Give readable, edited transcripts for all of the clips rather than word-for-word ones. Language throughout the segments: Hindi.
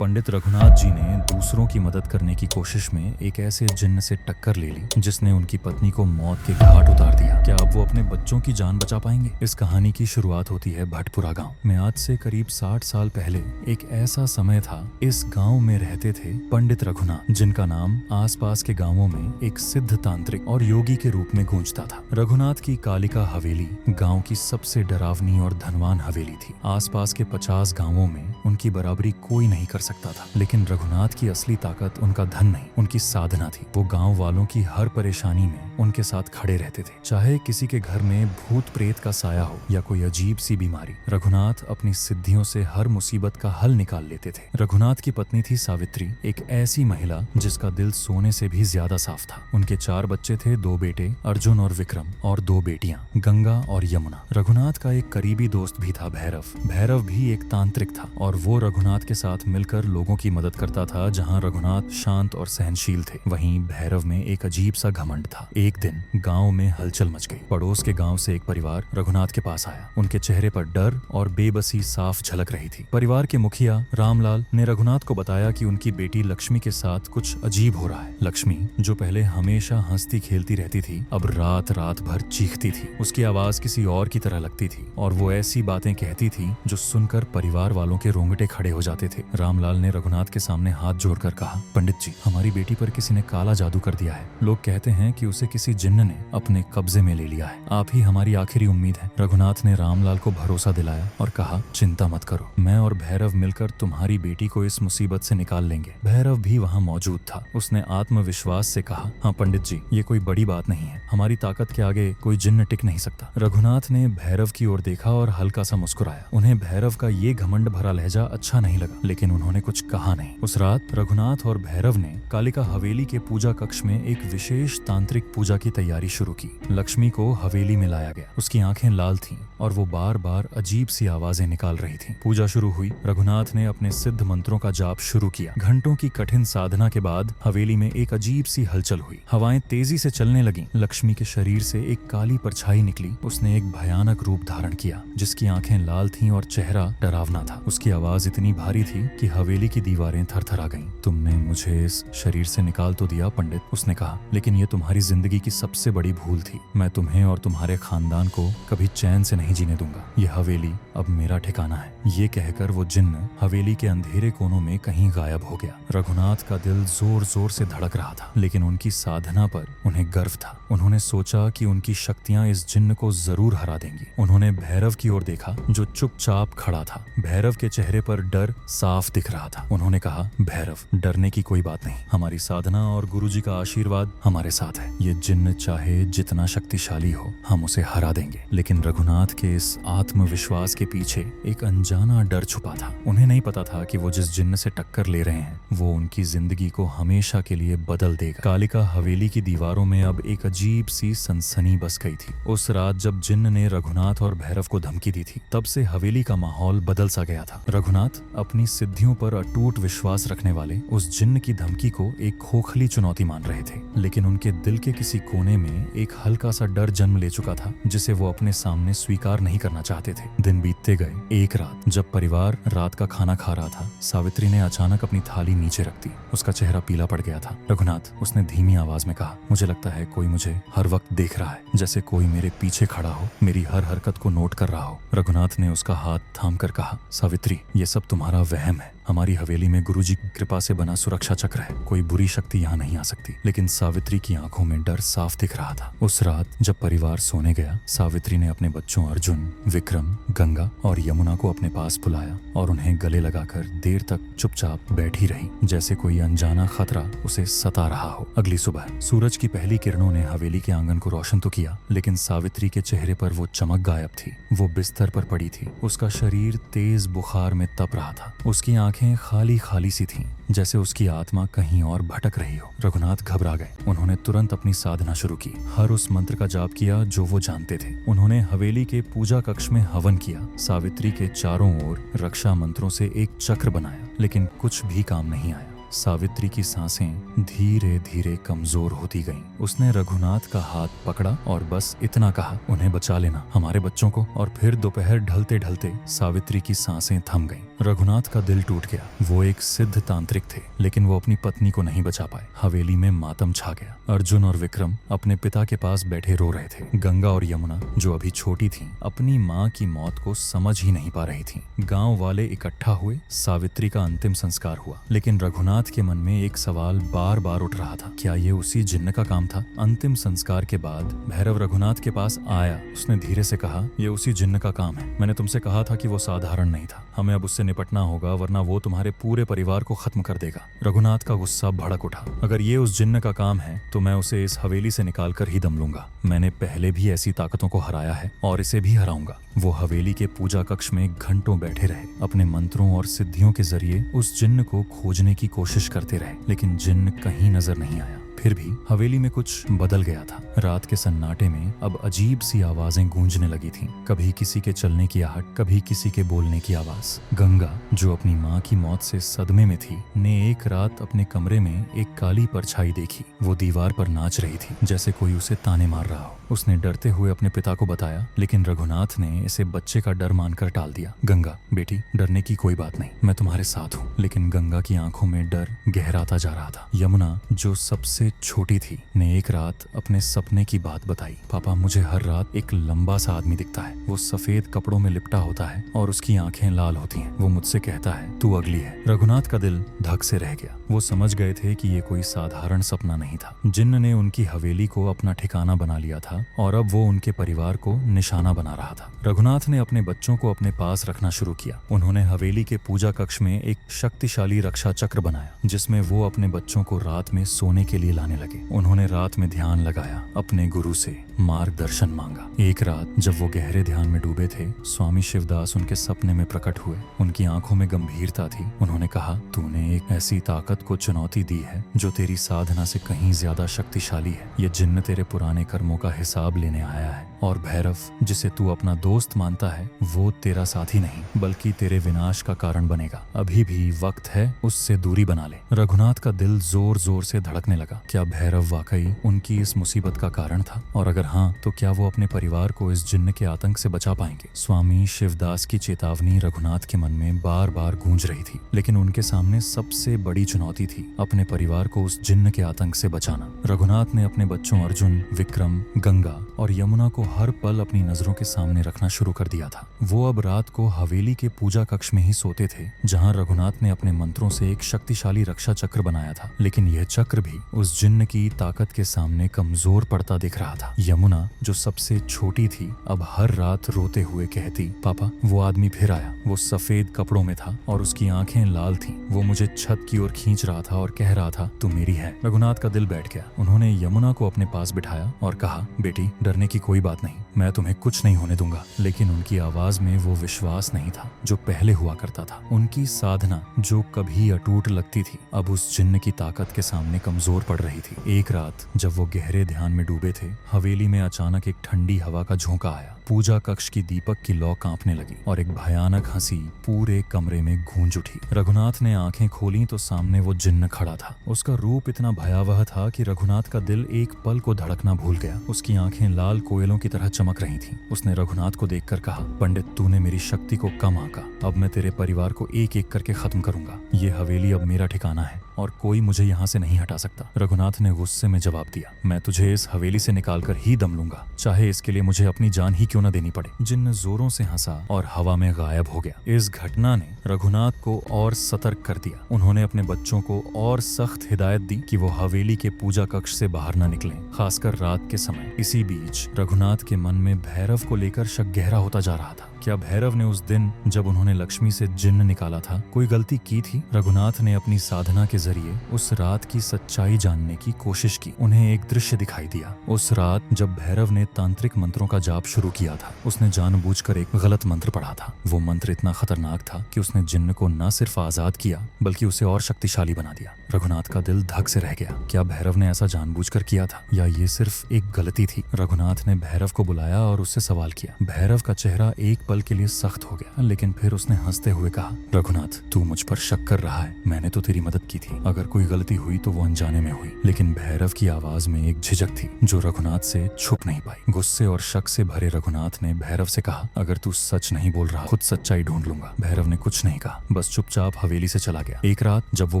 पंडित रघुनाथ जी ने दूसरों की मदद करने की कोशिश में एक ऐसे जिन्न से टक्कर ले ली जिसने उनकी पत्नी को मौत के घाट उतार दिया। क्या अब वो अपने बच्चों की जान बचा पाएंगे? इस कहानी की शुरुआत होती है भटपुरा गांव में। आज से करीब 60 साल पहले एक ऐसा समय था, इस गांव में रहते थे पंडित रघुनाथ, जिनका नाम आसपास के गांवों में एक सिद्ध तांत्रिक और योगी के रूप में गूंजता था। रघुनाथ की कालिका हवेली गांव की सबसे डरावनी और धनवान हवेली थी। आसपास के 50 गांवों में उनकी बराबरी कोई नहीं कर सकता था। लेकिन रघुनाथ की असली ताकत उनका धन नहीं, उनकी साधना थी। वो गांव वालों की हर परेशानी में उनके साथ खड़े रहते थे, चाहे किसी के घर में भूत प्रेत का साया हो या कोई अजीब सी बीमारी। रघुनाथ अपनी सिद्धियों से हर मुसीबत का हल निकाल लेते थे। रघुनाथ की पत्नी थी सावित्री, एक ऐसी महिला जिसका दिल सोने से भी ज्यादा साफ था। उनके 4 बच्चे थे, 2 बेटे अर्जुन और विक्रम और 2 बेटियां गंगा और यमुना। रघुनाथ का एक करीबी दोस्त भी था भैरव। भैरव भी एक तांत्रिक था और वो रघुनाथ के साथ मिलकर लोगों की मदद करता था। जहां रघुनाथ शांत और सहनशील थे, वहीं भैरव में एक अजीब सा घमंड था। एक दिन गांव में हलचल मच गई। पड़ोस के गांव से एक परिवार रघुनाथ के पास आया। उनके चेहरे पर डर और बेबसी साफ झलक रही थी। परिवार के मुखिया रामलाल ने रघुनाथ को बताया कि उनकी बेटी लक्ष्मी के साथ कुछ अजीब हो रहा है। लक्ष्मी, जो पहले हमेशा हंसती खेलती रहती थी, अब रात रात भर चीखती थी। उसकी आवाज किसी और की तरह लगती थी और वो ऐसी बातें कहती थी जो सुनकर परिवार वालों के रोंगटे खड़े हो जाते थे। रामलाल ने रघुनाथ के सामने हाथ जोड़कर कहा, पंडित जी, हमारी बेटी पर किसी ने काला जादू कर दिया है। लोग कहते हैं कि उसे किसी जिन्न ने अपने कब्जे में ले लिया है। आप ही हमारी आखिरी उम्मीद है। रघुनाथ ने रामलाल को भरोसा दिलाया और कहा, चिंता मत करो, मैं और भैरव मिलकर तुम्हारी बेटी को इस मुसीबत से निकाल लेंगे। भैरव भी वहाँ मौजूद था। उसने आत्मविश्वास से कहा, हाँ पंडित जी, ये कोई बड़ी बात नहीं है। हमारी ताकत के आगे कोई जिन्न टिक नहीं सकता। रघुनाथ ने भैरव की ओर देखा और हल्का सा मुस्कुराया। उन्हें भैरव का ये घमंड भरा लहजा अच्छा नहीं लगा, लेकिन उन्होंने कुछ कहा नहीं। उस रात रघुनाथ और भैरव ने कालिका हवेली के पूजा कक्ष में एक विशेष तांत्रिक पूजा की तैयारी शुरू की। लक्ष्मी को हवेली में लाया गया। उसकी आंखें लाल थीं और वो बार बार अजीब सी आवाजें निकाल रही थीं। पूजा शुरू हुई। रघुनाथ ने अपने सिद्ध मंत्रों का जाप शुरू किया। घंटों की कठिन साधना के बाद हवेली में एक अजीब सी हलचल हुई। हवाएं तेजी से चलने लगीं। लक्ष्मी के शरीर से एक काली परछाई निकली। उसने एक भयानक रूप धारण किया, जिसकी आंखें लाल थीं और चेहरा डरावना था। उसकी आवाज इतनी भारी थी कि हवेली की दीवारें थरथरा गईं। तुमने मुझे इस शरीर से निकाल तो दिया पंडित, उसने कहा, लेकिन ये तुम्हारी जिंदगी की सबसे बड़ी भूल थी। मैं तुम्हें और तुम्हारे खानदान को कभी चैन से नहीं जीने दूंगा। ये हवेली अब मेरा ठिकाना है। ये कहकर वो जिन्न हवेली के अंधेरे कोनों में कहीं गायब हो गया। रघुनाथ का दिल जोर जोर से धड़क रहा था, लेकिन उनकी साधना पर उन्हें गर्व था। उन्होंने सोचा कि उनकी शक्तियां इस जिन्न को जरूर हरा देंगी। उन्होंने भैरव की ओर देखा, जो चुपचाप खड़ा था। भैरव के चेहरे पर डर साफ दिख रहा था। उन्होंने कहा, भैरव, डरने की कोई बात नहीं। हमारी साधना और गुरुजी का आशीर्वाद हमारे साथ है। ये जिन्न चाहे जितना शक्तिशाली हो, हम उसे हरा देंगे। लेकिन रघुनाथ के इस आत्मविश्वास के पीछे एक अनजाना डर छुपा था। उन्हें नहीं पता था कि वो जिस जिन्न से टक्कर ले रहे हैं, वो उनकी जिंदगी को हमेशा के लिए बदल देगा। कालिका हवेली की दीवारों में अब एक अजीब सी सनसनी बस गई थी। उस रात जब जिन्न ने रघुनाथ और भैरव को धमकी दी थी, तब से हवेली का माहौल बदल सा गया था। रघुनाथ अपनी सिद्धियों पर अटूट विश्वास रखने वाले उस जिन्न की धमकी को एक खोखली चुनौती मान रहे थे, लेकिन उनके दिल के किसी कोने में एक हल्का सा डर जन्म ले चुका था, जिसे वो अपने सामने स्वीकार नहीं करना चाहते थे। दिन बीतते गए। एक रात जब परिवार रात का खाना खा रहा था, सावित्री ने अचानक अपनी थाली नीचे रख दी। उसका चेहरा पीला पड़ गया था। रघुनाथ, उसने धीमी आवाज में कहा, मुझे लगता है कोई मुझे हर वक्त देख रहा है, जैसे कोई मेरे पीछे खड़ा हो, मेरी हर हरकत को नोट कर रहा हो। रघुनाथ ने उसका हाथ थाम कर कहा, सावित्री, ये सब तुम्हारा वहम है। हमारी हवेली में गुरुजी की कृपा से बना सुरक्षा चक्र है। कोई बुरी शक्ति यहाँ नहीं आ सकती। लेकिन सावित्री की आंखों में डर साफ दिख रहा था। उस रात जब परिवार सोने गया, सावित्री ने अपने बच्चों अर्जुन, विक्रम, गंगा और यमुना को अपने पास बुलाया और उन्हें गले लगाकर देर तक चुपचाप बैठी रही, जैसे कोई अनजाना खतरा उसे सता रहा हो। अगली सुबह सूरज की पहली किरणों ने हवेली के आंगन को रोशन तो किया, लेकिन सावित्री के चेहरे पर वो चमक गायब थी। वो बिस्तर पर पड़ी थी। उसका शरीर तेज बुखार में तप रहा था। उसकी आंखें खाली खाली सी थीं, जैसे उसकी आत्मा कहीं और भटक रही हो। रघुनाथ घबरा गए। उन्होंने तुरंत अपनी साधना शुरू की। हर उस मंत्र का जाप किया जो वो जानते थे। उन्होंने हवेली के पूजा कक्ष में हवन किया। सावित्री के चारों ओर रक्षा मंत्रों से एक चक्र बनाया, लेकिन कुछ भी काम नहीं आया। सावित्री की सांसें धीरे धीरे कमजोर होती गईं। उसने रघुनाथ का हाथ पकड़ा और बस इतना कहा, उन्हें बचा लेना, हमारे बच्चों को। और फिर दोपहर ढलते ढलते सावित्री की सांसें थम गईं। रघुनाथ का दिल टूट गया। वो एक सिद्ध तांत्रिक थे, लेकिन वो अपनी पत्नी को नहीं बचा पाए। हवेली में मातम छा गया। अर्जुन और विक्रम अपने पिता के पास बैठे रो रहे थे। गंगा और यमुना, जो अभी छोटी थीं, अपनी माँ की मौत को समझ ही नहीं पा रही थीं। गांव वाले इकट्ठा हुए। सावित्री का अंतिम संस्कार हुआ, लेकिन रघुनाथ के मन में एक सवाल बार बार उठ रहा था, क्या ये उसी जिन्न का काम था? अंतिम संस्कार के बाद भैरव रघुनाथ के पास आया। उसने धीरे से कहा, ये उसी जिन्न का काम है। मैंने तुमसे कहा था कि वो साधारण नहीं था। हमें अब उससे निपटना होगा, वरना वो तुम्हारे पूरे परिवार को खत्म कर देगा। रघुनाथ का गुस्सा भड़क उठा। अगर ये उस जिन्न का काम है तो मैं उसे इस हवेली से निकाल कर ही दम लूंगा। मैंने पहले भी ऐसी ताकतों को हराया है और इसे भी हराऊंगा। वो हवेली के पूजा कक्ष में घंटों बैठे रहे। अपने मंत्रों और सिद्धियों के जरिए उस जिन्न को खोजने की कोशिश करते रहे, लेकिन जिन्न कहीं नजर नहीं आया। फिर भी हवेली में कुछ बदल गया था। रात के सन्नाटे में अब अजीब सी आवाजें गूंजने लगी थीं। कभी किसी के चलने की आहट, कभी किसी के बोलने की आवाज। गंगा, जो अपनी माँ की मौत से सदमे में थी, ने एक रात अपने कमरे में एक काली परछाई देखी। वो दीवार पर नाच रही थी, जैसे कोई उसे ताने मार रहा हो। उसने डरते हुए अपने पिता को बताया, लेकिन रघुनाथ ने इसे बच्चे का डर मानकर टाल दिया। गंगा, बेटी, डरने की कोई बात नहीं, मैं तुम्हारे साथ हूँ। लेकिन गंगा की आंखों में डर गहराता जा रहा था। यमुना, जो सबसे छोटी थी, ने एक रात अपने सपने की बात बताई। पापा, मुझे हर रात एक लंबा सा आदमी दिखता है। वो सफेद कपड़ों में लिपटा होता है और उसकी आंखें लाल होती हैं। वो मुझसे कहता है, तू अगली है। रघुनाथ का दिल धक से रह गया। वो समझ गए थे कि ये कोई साधारण सपना नहीं था। जिन्न ने उनकी हवेली को अपना ठिकाना बना लिया था और अब वो उनके परिवार को निशाना बना रहा था। रघुनाथ ने अपने बच्चों को अपने पास रखना शुरू किया। उन्होंने हवेली के पूजा कक्ष में एक शक्तिशाली रक्षा चक्र बनाया, जिसमें वो अपने बच्चों को रात में सोने के लिए लाने लगे। उन्होंने रात में ध्यान लगाया, अपने गुरु से मार्गदर्शन मांगा। एक रात जब वो गहरे ध्यान में डूबे थे, स्वामी शिवदास उनके सपने में प्रकट हुए। उनकी आंखों में गंभीरता थी। उन्होंने कहा, तूने एक ऐसी ताकत को चुनौती दी है जो तेरी साधना से कहीं ज्यादा शक्तिशाली है। ये जिन्न तेरे पुराने कर्मों का हिसाब लेने आया है, और भैरव, जिसे तू अपना दोस्त मानता है, वो तेरा साथी नहीं बल्कि तेरे विनाश का कारण बनेगा। अभी भी वक्त है उससे दूरी बना ले। रघुनाथ का दिल जोर जोर से धड़कने लगा। क्या भैरव वाकई उनकी इस मुसीबत का कारण था? और अगर हाँ, तो क्या वो अपने परिवार को इस जिन्न के आतंक से बचा पाएंगे? स्वामी शिवदास की चेतावनी रघुनाथ के मन में बार बार गूंज रही थी, लेकिन उनके सामने सबसे बड़ी चुनौती थी अपने परिवार को उस जिन्न के आतंक से बचाना। रघुनाथ ने अपने बच्चों अर्जुन, विक्रम, गंगा और यमुना को हर पल अपनी नजरों के सामने रखना शुरू कर दिया था। वो अब रात को हवेली के पूजा कक्ष में ही सोते थे, जहां रघुनाथ ने अपने मंत्रों से एक शक्तिशाली रक्षा चक्र बनाया था। लेकिन यह चक्र भी उस जिन्न की ताकत के सामने कमजोर पड़ता दिख रहा था। यमुना, जो सबसे छोटी थी, अब हर रात रोते हुए कहती, पापा, वो आदमी फिर आया। वो सफेद कपड़ों में था और उसकी आंखें लाल थीं। वो मुझे छत की ओर खींच रहा था और कह रहा था, तू मेरी है। रघुनाथ का दिल बैठ गया। उन्होंने यमुना को अपने पास बिठाया और कहा, बेटी, डरने की कोई बात नहीं, मैं तुम्हें कुछ नहीं होने दूंगा। लेकिन उनकी आवाज में वो विश्वास नहीं था जो पहले हुआ करता था। उनकी साधना, जो कभी अटूट लगती थी, अब उस जिन्न की ताकत के सामने कमजोर पड़ रही थी। एक रात जब वो गहरे ध्यान में डूबे थे, हवेली में अचानक एक ठंडी हवा का झोंका आया। पूजा कक्ष की दीपक की लौ कांपने लगी और एक भयानक हंसी पूरे कमरे में गूंज उठी। रघुनाथ ने आंखें खोली तो सामने वो जिन्न खड़ा था। उसका रूप इतना भयावह था कि रघुनाथ का दिल एक पल को धड़कना भूल गया। उसकी आंखें लाल कोयलों की तरह चमक रही थीं। उसने रघुनाथ को देखकर कहा, पंडित, तूने मेरी शक्ति को कम आंका। अब मैं तेरे परिवार को एक एक करके खत्म करूंगा। ये हवेली अब मेरा ठिकाना है और कोई मुझे यहाँ से नहीं हटा सकता। रघुनाथ ने गुस्से में जवाब दिया, मैं तुझे इस हवेली से निकालकर ही दम लूंगा, चाहे इसके लिए मुझे अपनी जान ही क्यों न देनी पड़े। जिन्न जोरों से हंसा और हवा में गायब हो गया। इस घटना ने रघुनाथ को और सतर्क कर दिया। उन्होंने अपने बच्चों को और सख्त हिदायत दी कि वो हवेली के पूजा कक्ष से बाहर न निकलें, खासकर रात के समय। इसी बीच रघुनाथ के मन में भैरव को लेकर शक गहरा होता जा रहा था। क्या भैरव ने उस दिन जब उन्होंने लक्ष्मी से जिन्न निकाला था, कोई गलती की थी? रघुनाथ ने अपनी साधना के जरिए उस रात की सच्चाई जानने की कोशिश की। उन्हें एक दृश्य दिखाई दिया। उस रात जब भैरव ने तांत्रिक मंत्रों का जाप शुरू किया था, उसने जानबूझकर एक गलत मंत्र पढ़ा था। वो मंत्र इतना खतरनाक था कि उसने जिन्न को न सिर्फ आजाद किया बल्कि उसे और शक्तिशाली बना दिया। रघुनाथ का दिल धक से रह गया। क्या भैरव ने ऐसा जानबूझकर किया था या ये सिर्फ एक गलती थी? रघुनाथ ने भैरव को बुलाया और उससे सवाल किया। भैरव का चेहरा एक पल पल के लिए सख्त हो गया, लेकिन फिर उसने हंसते हुए कहा, रघुनाथ, तू मुझ पर शक कर रहा है। मैंने तो तेरी मदद की थी। अगर कोई गलती हुई तो वो अनजाने में हुई। लेकिन भैरव की आवाज में एक झिझक थी जो रघुनाथ से छुप नहीं पाई। गुस्से और शक से भरे रघुनाथ ने भैरव से कहा, अगर तू सच नहीं बोल रहा, खुद सच्चाई ढूंढ लूंगा। भैरव ने कुछ नहीं कहा, बस चुपचाप हवेली से चला गया। एक रात जब वो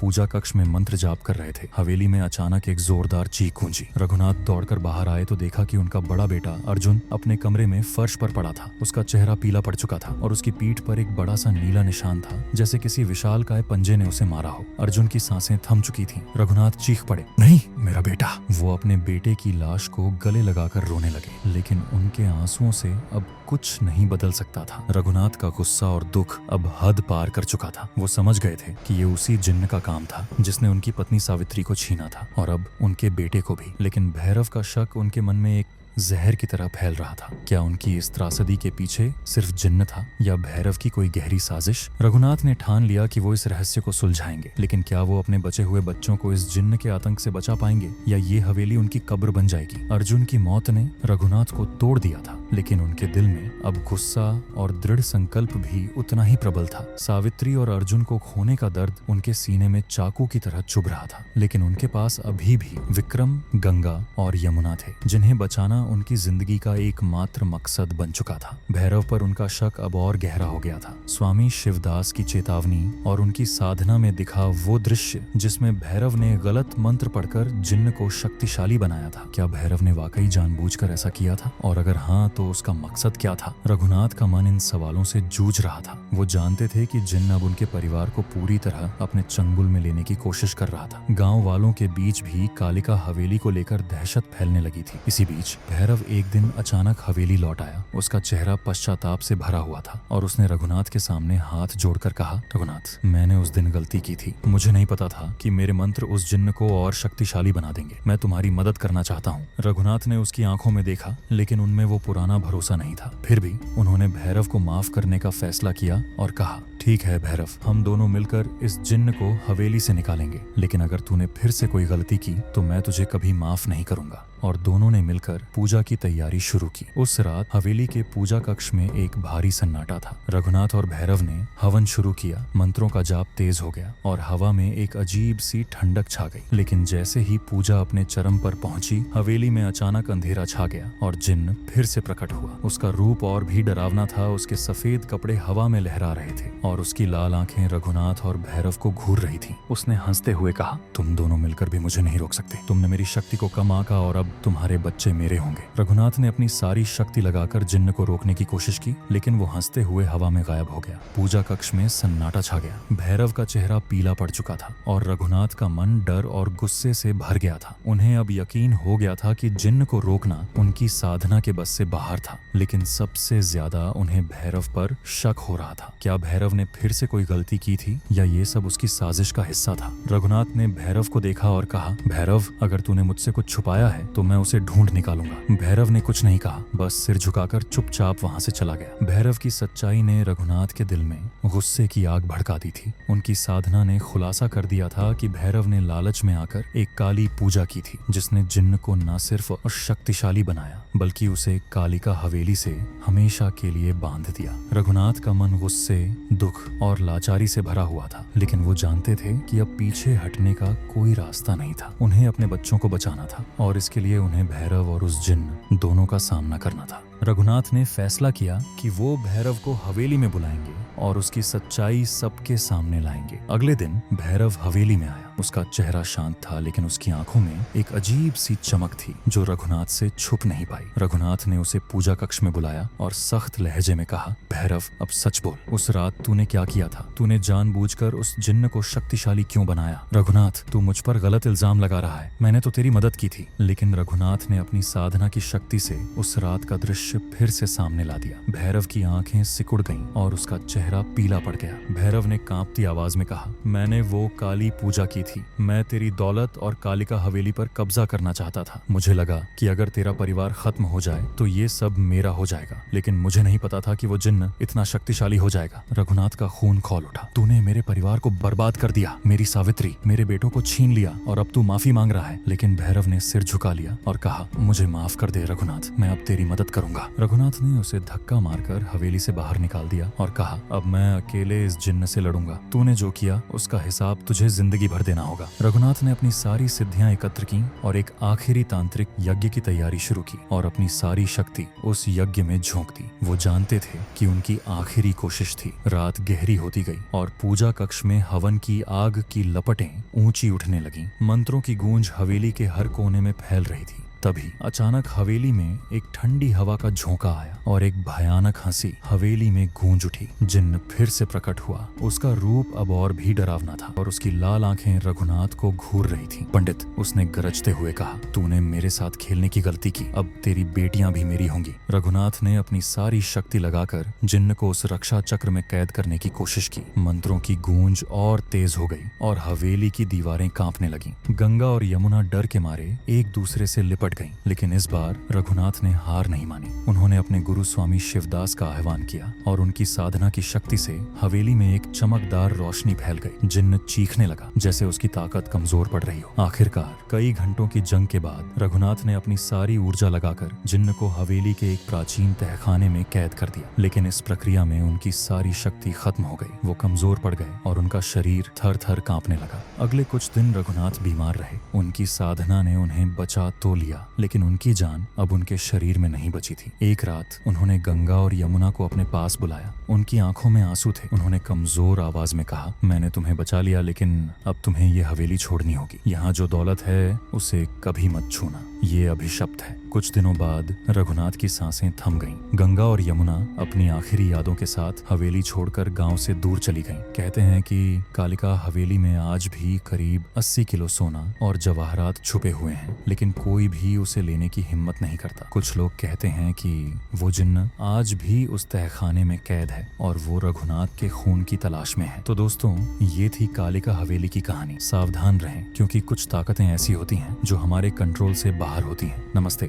पूजा कक्ष में मंत्र जाप कर रहे थे, हवेली में अचानक एक जोरदार चीख गूंजी। रघुनाथ दौड़कर बाहर आए तो देखा कि उनका बड़ा बेटा अर्जुन अपने कमरे में फर्श पर पड़ा था। उसका चेहरा पीला पड़ चुका था और उसकी पीठ पर एक बड़ा सा नीला निशान था, जैसे किसी विशालकाय पंजे ने उसे मारा हो। अर्जुन की सांसें थम चुकी थीं। रघुनाथ चीख पड़े, नहीं, मेरा बेटा। वो अपने बेटे की लाश को गले लगाकर रोने लगे, लेकिन उनके आंसुओं से अब कुछ नहीं बदल सकता था। रघुनाथ का गुस्सा और दुख अब हद पार कर चुका था। वो समझ गए थे कि ये उसी जिन्न का काम था जिसने उनकी पत्नी सावित्री को छीना था और अब उनके बेटे को भी। लेकिन भैरव का शक उनके मन में एक जहर की तरह फैल रहा था। क्या उनकी इस त्रासदी के पीछे सिर्फ जिन्न था या भैरव की कोई गहरी साजिश? रघुनाथ ने ठान लिया कि वो इस रहस्य को सुलझाएंगे, लेकिन क्या वो अपने बचे हुए बच्चों को इस जिन्न के आतंक से बचा पाएंगे या ये हवेली उनकी कब्र बन जाएगी? अर्जुन की मौत ने रघुनाथ को तोड़ दिया था, लेकिन उनके दिल में अब गुस्सा और दृढ़ संकल्प भी उतना ही प्रबल था। सावित्री और अर्जुन को खोने का दर्द उनके सीने में चाकू की तरह चुभ रहा था, लेकिन उनके पास अभी भी विक्रम, गंगा और यमुना थे, जिन्हें बचाना उनकी जिंदगी का एकमात्र मकसद बन चुका था। भैरव पर उनका शक अब और गहरा हो गया था। स्वामी शिवदास की चेतावनी और उनकी साधना में दिखा वो दृश्य जिसमें भैरव ने गलत मंत्र पढ़कर जिन्न को शक्तिशाली बनाया था, क्या भैरव ने वाकई जानबूझकर ऐसा किया था? और अगर हाँ, तो उसका मकसद क्या था? रघुनाथ का मन इन सवालों से जूझ रहा था। वो जानते थे कि जिन्न अब उनके परिवार को पूरी तरह अपने चंगुल में लेने की कोशिश कर रहा था। गांव वालों के बीच भी कालिका हवेली को लेकर दहशत फैलने लगी थी। इसी बीच भैरव एक दिन अचानक हवेली लौट आया। उसका चेहरा पश्चाताप से भरा हुआ था और उसने रघुनाथ के सामने हाथ जोड़कर कहा, रघुनाथ, मैंने उस दिन गलती की थी। मुझे नहीं पता था कि मेरे मंत्र उस जिन्न को और शक्तिशाली बना देंगे। मैं तुम्हारी मदद करना चाहता हूँ। रघुनाथ ने उसकी आंखों में देखा, लेकिन उनमें वो पुराना भरोसा नहीं था। फिर भी उन्होंने भैरव को माफ करने का फैसला किया और कहा, ठीक है भैरव, हम दोनों मिलकर इस जिन्न को हवेली से निकालेंगे, लेकिन अगर तूने फिर से कोई गलती की तो मैं तुझे कभी माफ नहीं करूंगा। और दोनों ने मिलकर पूजा की तैयारी शुरू की। उस रात हवेली के पूजा कक्ष में एक भारी सन्नाटा था। रघुनाथ और भैरव ने हवन शुरू किया। मंत्रों का जाप तेज हो गया और हवा में एक अजीब सी ठंडक छा गई। लेकिन जैसे ही पूजा अपने चरम पर पहुंची, हवेली में अचानक अंधेरा छा गया और जिन्न फिर से प्रकट हुआ। उसका रूप और भी डरावना था। उसके सफेद कपड़े हवा में लहरा रहे थे और उसकी लाल आंखें रघुनाथ और भैरव को घूर रही थीं। उसने हंसते हुए कहा, तुम दोनों मिलकर भी मुझे नहीं रोक सकते। तुमने मेरी शक्ति को कम आंका और अब तुम्हारे बच्चे मेरे होंगे। रघुनाथ ने अपनी सारी शक्ति लगाकर जिन्न को रोकने की कोशिश की, लेकिन वो हंसते हुए हवा में गायब हो गया। पूजा कक्ष में सन्नाटा छा गया। भैरव का चेहरा पीला पड़ चुका था और रघुनाथ का मन डर और गुस्से से भर गया था। उन्हें अब यकीन हो गया था कि जिन्न को रोकना उनकी साधना के बस से बाहर था, लेकिन सबसे ज्यादा उन्हें भैरव पर शक हो रहा था। क्या भैरव ने फिर से कोई गलती की थी या ये सब उसकी साजिश का हिस्सा था? रघुनाथ ने भैरव को देखा और कहा, भैरव, अगर तूने मुझसे कुछ छुपाया है तो मैं उसे ढूंढ निकालूंगा। भैरव ने कुछ नहीं कहा, बस सिर झुकाकर चुपचाप वहां से चला गया। भैरव की सच्चाई ने रघुनाथ के दिल में गुस्से की आग भड़का दी थी। उनकी साधना ने खुलासा कर दिया था कि भैरव ने लालच में आकर एक काली पूजा की थी, जिसने जिन्न को न सिर्फ शक्तिशाली बनाया बल्कि उसे कालिका हवेली से हमेशा के लिए बांध दिया। रघुनाथ का मन गुस्से, दुख और लाचारी से भरा हुआ था, लेकिन वो जानते थे कि अब पीछे हटने का कोई रास्ता नहीं था। उन्हें अपने बच्चों को बचाना था और इसके लिए उन्हें भैरव और उस जिन्न दोनों का सामना करना था। रघुनाथ ने फैसला किया कि वो भैरव को हवेली में बुलाएंगे और उसकी सच्चाई सबके सामने लाएंगे। अगले दिन भैरव हवेली में आया। उसका चेहरा शांत था, लेकिन उसकी आंखों में एक अजीब सी चमक थी जो रघुनाथ से छुप नहीं पाई। रघुनाथ ने उसे पूजा कक्ष में बुलाया और सख्त लहजे में कहा, भैरव, अब सच बोल, उस रात तूने क्या किया था? तूने जानबूझकर उस जिन्न को शक्तिशाली क्यों बनाया? रघुनाथ, तू मुझ पर गलत इल्जाम लगा रहा है। मैंने तो तेरी मदद की थी। लेकिन रघुनाथ ने अपनी साधना की शक्ति से उस रात का दृश्य फिर से सामने ला दिया। भैरव की आंखें सिकुड़ गईं और उसका चेहरा पीला पड़ गया। भैरव ने कांपती आवाज में कहा, मैंने वो काली पूजा की थी। मैं तेरी दौलत और कालिका हवेली पर कब्जा करना चाहता था। मुझे लगा कि अगर तेरा परिवार खत्म हो जाए तो ये सब मेरा हो जाएगा, लेकिन मुझे नहीं पता था कि वो जिन्न इतना शक्तिशाली हो जाएगा। रघुनाथ का खून खौल उठा। तूने मेरे परिवार को बर्बाद कर दिया, मेरी सावित्री, मेरे बेटों को छीन लिया और अब तू माफी मांग रहा है। लेकिन भैरव ने सिर झुका लिया और कहा, मुझे माफ कर दे रघुनाथ, मैं अब तेरी मदद करूंगा। रघुनाथ ने उसे धक्का मारकर हवेली से बाहर निकाल दिया और कहा, अब मैं अकेले इस जिन्न से लड़ूंगा। तूने जो किया उसका हिसाब तुझे जिंदगी भर देना होगा। रघुनाथ ने अपनी सारी सिद्धियां एकत्र की और एक आखिरी तांत्रिक यज्ञ की तैयारी शुरू की और अपनी सारी शक्ति उस यज्ञ में झोंक दी। वो जानते थे कि उनकी आखिरी कोशिश थी। रात गहरी होती गई और पूजा कक्ष में हवन की आग की लपटें ऊंची उठने लगीं। मंत्रों की गूंज हवेली के हर कोने में फैल रही थी। तभी अचानक हवेली में एक ठंडी हवा का झोंका आया और एक भयानक हंसी हवेली में गूंज उठी। जिन्न फिर से प्रकट हुआ। उसका रूप अब और भी डरावना था और उसकी लाल आंखें रघुनाथ को घूर रही थीं। पंडित, उसने गरजते हुए कहा, तूने मेरे साथ खेलने की गलती की, अब तेरी बेटियां भी मेरी होंगी। रघुनाथ ने अपनी सारी शक्ति लगाकर जिन्न को उस रक्षा चक्र में कैद करने की कोशिश की। मंत्रों की गूंज और तेज हो गई और हवेली की दीवारें कांपने लगीं। गंगा और यमुना डर के मारे एक दूसरे से लिपट गईं, लेकिन इस बार रघुनाथ ने हार नहीं मानी। उन्होंने अपने गुरु स्वामी शिवदास का आह्वान किया और उनकी साधना की शक्ति से हवेली में एक चमकदार रोशनी फैल गई। जिन्न चीखने लगा जैसे उसकी ताकत कमजोर पड़ रही हो। आखिरकार कई घंटों की जंग के बाद रघुनाथ ने अपनी सारी ऊर्जा लगाकर जिन्न को हवेली के एक प्राचीन तहखाने में कैद कर दिया। लेकिन इस प्रक्रिया में उनकी सारी शक्ति खत्म हो गई। वो कमजोर पड़ गए और उनका शरीर थर थर कांपने लगा। अगले कुछ दिन रघुनाथ बीमार रहे। उनकी साधना ने उन्हें बचा तो लिया, लेकिन उनकी जान अब उनके शरीर में नहीं बची थी। एक रात उन्होंने गंगा और यमुना को अपने पास बुलाया। उनकी आंखों में आंसू थे। उन्होंने कमजोर आवाज में कहा, मैंने तुम्हें बचा लिया, लेकिन अब तुम्हें ये हवेली छोड़नी होगी। यहाँ जो दौलत है उसे कभी मत छूना, ये अभिशप्त है। कुछ दिनों बाद रघुनाथ की सांसें थम गईं। गंगा और यमुना अपनी आखिरी यादों के साथ हवेली छोड़कर गांव से दूर चली गईं। कहते हैं कि कालिका हवेली में आज भी करीब 80 किलो सोना और जवाहरात छुपे हुए हैं, लेकिन कोई भी उसे लेने की हिम्मत नहीं करता। कुछ लोग कहते हैं कि वो जिन्न आज भी उस तहखाने में कैद है और वो रघुनाथ के खून की तलाश में है। तो दोस्तों, ये थी कालिका हवेली की कहानी। सावधान रहें, क्योंकि कुछ ताकतें ऐसी होती हैं जो हमारे कंट्रोल से बाहर होती हैं। नमस्ते।